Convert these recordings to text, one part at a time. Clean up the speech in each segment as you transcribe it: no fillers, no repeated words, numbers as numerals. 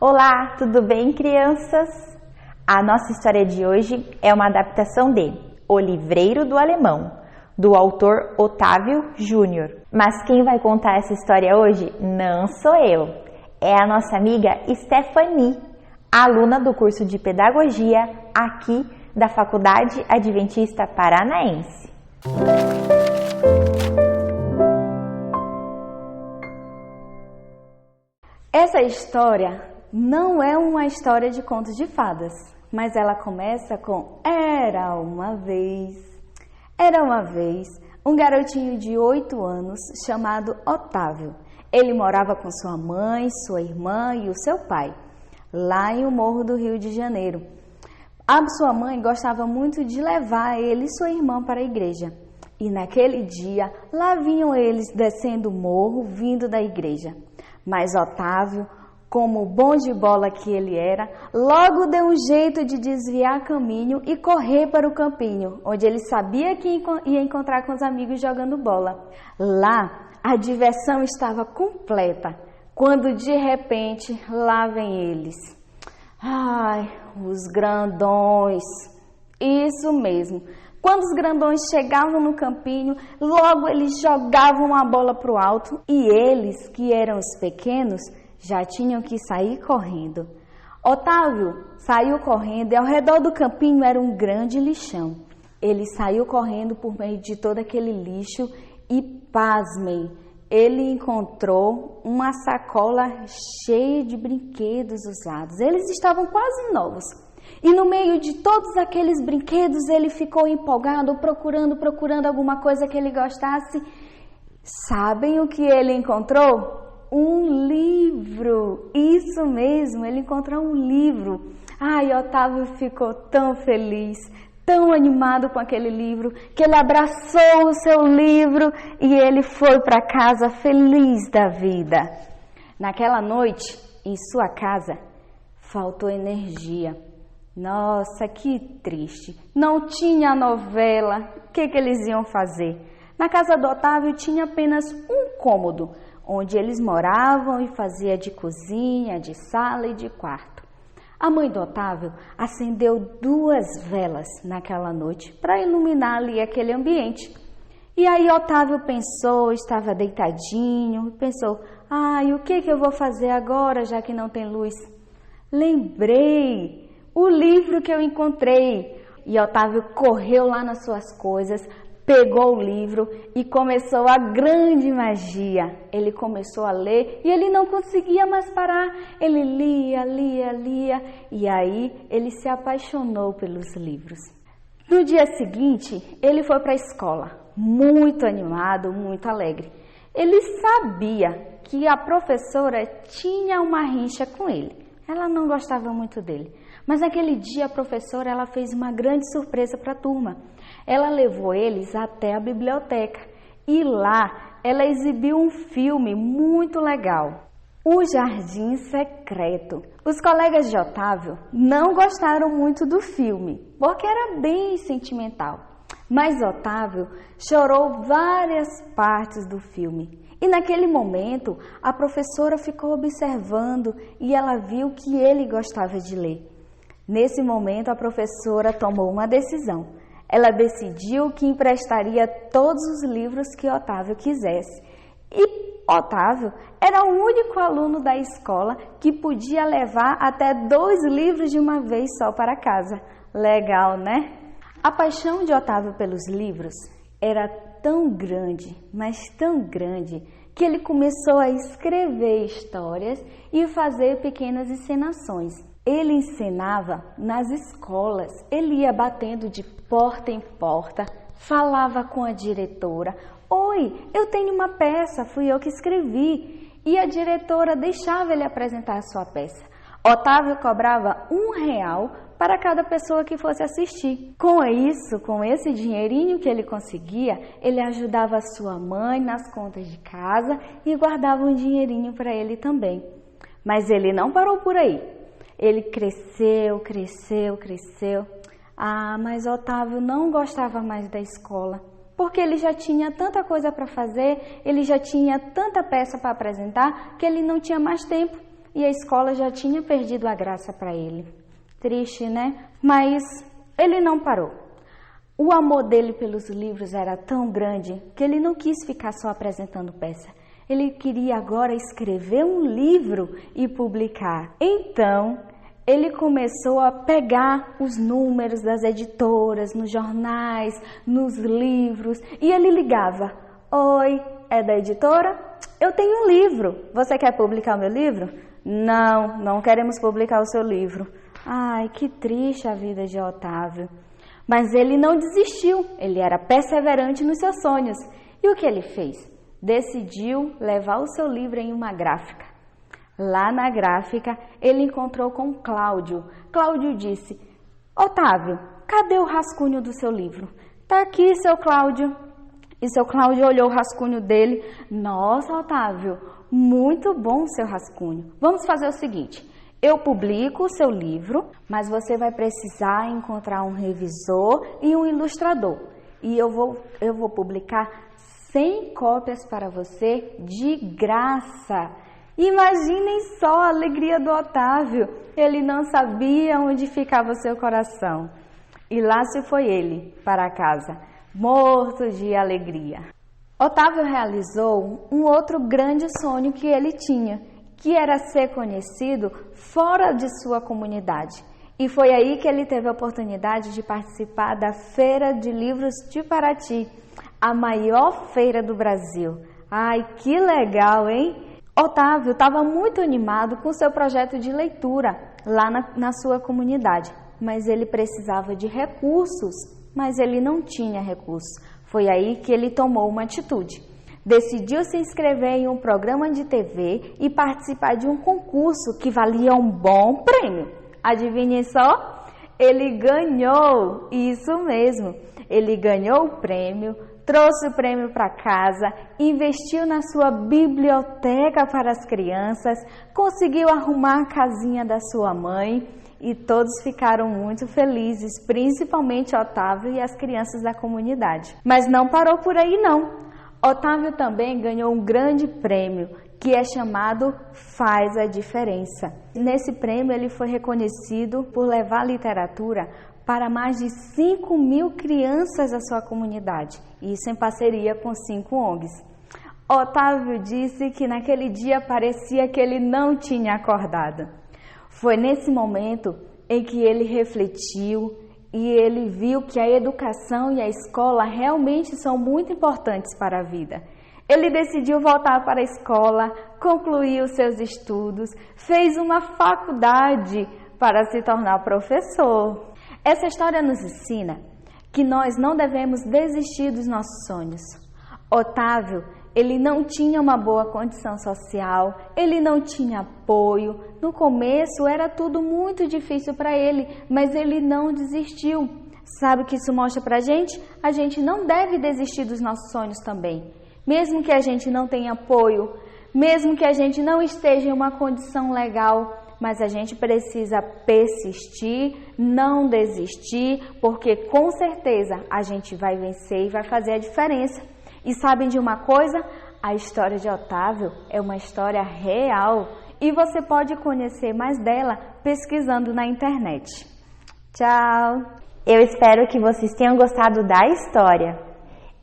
Olá, tudo bem, crianças? A nossa história de hoje é uma adaptação de O Livreiro do Alemão, do autor Otávio Júnior. Mas quem vai contar essa história hoje não sou eu, é a nossa amiga Stephanie, aluna do curso de Pedagogia aqui da Faculdade Adventista Paranaense. Essa história não é uma história de contos de fadas, mas ela começa com Era uma vez um garotinho de 8 anos chamado Otávio. Ele morava com sua mãe, sua irmã e o seu pai, lá em o Morro do Rio de Janeiro. A sua mãe gostava muito de levar ele e sua irmã para a igreja. E naquele dia, lá vinham eles descendo o morro, vindo da igreja. Mas Otávio, como bom de bola que ele era, logo deu um jeito de desviar caminho e correr para o campinho, onde ele sabia que ia encontrar com os amigos jogando bola. Lá, a diversão estava completa, quando de repente, lá vem eles. Ai, os grandões! Isso mesmo! Quando os grandões chegavam no campinho, logo eles jogavam a bola para o alto e eles, que eram os pequenos, já tinham que sair correndo. Otávio saiu correndo e ao redor do campinho era um grande lixão. Ele saiu correndo por meio de todo aquele lixo e, pasmem, ele encontrou uma sacola cheia de brinquedos usados. Eles estavam quase novos. E no meio de todos aqueles brinquedos, ele ficou empolgado, procurando alguma coisa que ele gostasse. Sabem o que ele encontrou? Um livro! Isso mesmo, ele encontrou um livro. Ai, Otávio ficou tão feliz, tão animado com aquele livro, que ele abraçou o seu livro e ele foi para casa feliz da vida. Naquela noite, em sua casa, faltou energia. Nossa, que triste. Não tinha novela. O que eles iam fazer? Na casa do Otávio tinha apenas um cômodo, onde eles moravam e fazia de cozinha, de sala e de quarto. A mãe do Otávio acendeu 2 velas naquela noite para iluminar ali aquele ambiente. E aí Otávio pensou, estava deitadinho, pensou, ai, o que eu vou fazer agora, já que não tem luz? Lembrei! O livro que eu encontrei. E Otávio correu lá nas suas coisas, pegou o livro e começou a grande magia. Ele começou a ler e ele não conseguia mais parar. Ele lia e aí ele se apaixonou pelos livros. No dia seguinte, ele foi para a escola, muito animado, muito alegre. Ele sabia que a professora tinha uma rixa com ele. Ela não gostava muito dele. Mas naquele dia a professora ela fez uma grande surpresa para a turma. Ela levou eles até a biblioteca e lá ela exibiu um filme muito legal, O Jardim Secreto. Os colegas de Otávio não gostaram muito do filme, porque era bem sentimental. Mas Otávio chorou várias partes do filme. E naquele momento a professora ficou observando e ela viu que ele gostava de ler. Nesse momento, a professora tomou uma decisão. Ela decidiu que emprestaria todos os livros que Otávio quisesse. E Otávio era o único aluno da escola que podia levar até 2 livros de uma vez só para casa. Legal, né? A paixão de Otávio pelos livros era tão grande, mas tão grande, que ele começou a escrever histórias e fazer pequenas encenações. Ele ensinava nas escolas, ele ia batendo de porta em porta, falava com a diretora. Oi, eu tenho uma peça, fui eu que escrevi. E a diretora deixava ele apresentar a sua peça. Otávio cobrava R$1 para cada pessoa que fosse assistir. Com isso, com esse dinheirinho que ele conseguia, ele ajudava a sua mãe nas contas de casa e guardava um dinheirinho para ele também. Mas ele não parou por aí. Ele cresceu. Mas Otávio não gostava mais da escola, porque ele já tinha tanta coisa para fazer, ele já tinha tanta peça para apresentar, que ele não tinha mais tempo. e a escola já tinha perdido a graça para ele. Triste, né? Mas ele não parou. O amor dele pelos livros era tão grande que ele não quis ficar só apresentando peça. Ele queria agora escrever um livro e publicar. Então, ele começou a pegar os números das editoras, nos jornais, nos livros, e ele ligava. Oi, é da editora? Eu tenho um livro. Você quer publicar o meu livro? Não, não queremos publicar o seu livro. Ai, que triste a vida de Otávio. Mas ele não desistiu, ele era perseverante nos seus sonhos. E o que ele fez? Decidiu levar o seu livro em uma gráfica. Lá na gráfica, ele encontrou com Cláudio. Cláudio disse: Otávio, cadê o rascunho do seu livro? Tá aqui, seu Cláudio. E seu Cláudio olhou o rascunho dele. Nossa, Otávio, muito bom o seu rascunho. Vamos fazer o seguinte, eu publico o seu livro, mas você vai precisar encontrar um revisor e um ilustrador. E eu vou publicar 100 cópias para você de graça. Imaginem só a alegria do Otávio. Ele não sabia onde ficava o seu coração. E lá se foi ele para casa, morto de alegria. Otávio realizou um outro grande sonho que ele tinha, que era ser conhecido fora de sua comunidade. E foi aí que ele teve a oportunidade de participar da Feira de Livros de Paraty, a maior feira do Brasil. Ai, que legal, hein? Otávio estava muito animado com seu projeto de leitura lá na sua comunidade, mas ele precisava de recursos, mas ele não tinha recursos. Foi aí que ele tomou uma atitude. Decidiu se inscrever em um programa de TV e participar de um concurso que valia um bom prêmio. Adivinhem só? Ele ganhou! Isso mesmo! Ele ganhou o prêmio, trouxe o prêmio para casa, investiu na sua biblioteca para as crianças, conseguiu arrumar a casinha da sua mãe e todos ficaram muito felizes, principalmente Otávio e as crianças da comunidade. Mas não parou por aí não. Otávio também ganhou um grande prêmio, que é chamado Faz a Diferença. Nesse prêmio ele foi reconhecido por levar literatura para mais de 5.000 crianças da sua comunidade, isso em parceria com 5 ONGs. Otávio disse que naquele dia parecia que ele não tinha acordado. Foi nesse momento em que ele refletiu e ele viu que a educação e a escola realmente são muito importantes para a vida. Ele decidiu voltar para a escola, concluiu seus estudos, fez uma faculdade para se tornar professor. Essa história nos ensina que nós não devemos desistir dos nossos sonhos. Otávio, ele não tinha uma boa condição social, ele não tinha apoio. No começo era tudo muito difícil para ele, mas ele não desistiu. Sabe o que isso mostra para a gente? A gente não deve desistir dos nossos sonhos também. Mesmo que a gente não tenha apoio, mesmo que a gente não esteja em uma condição legal, mas a gente precisa persistir, não desistir, porque com certeza a gente vai vencer e vai fazer a diferença. E sabem de uma coisa? A história de Otávio é uma história real e você pode conhecer mais dela pesquisando na internet. Tchau! Eu espero que vocês tenham gostado da história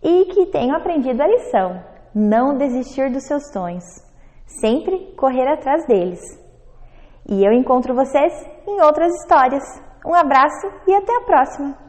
e que tenham aprendido a lição. Não desistir dos seus sonhos, sempre correr atrás deles. E eu encontro vocês em outras histórias. Um abraço e até a próxima!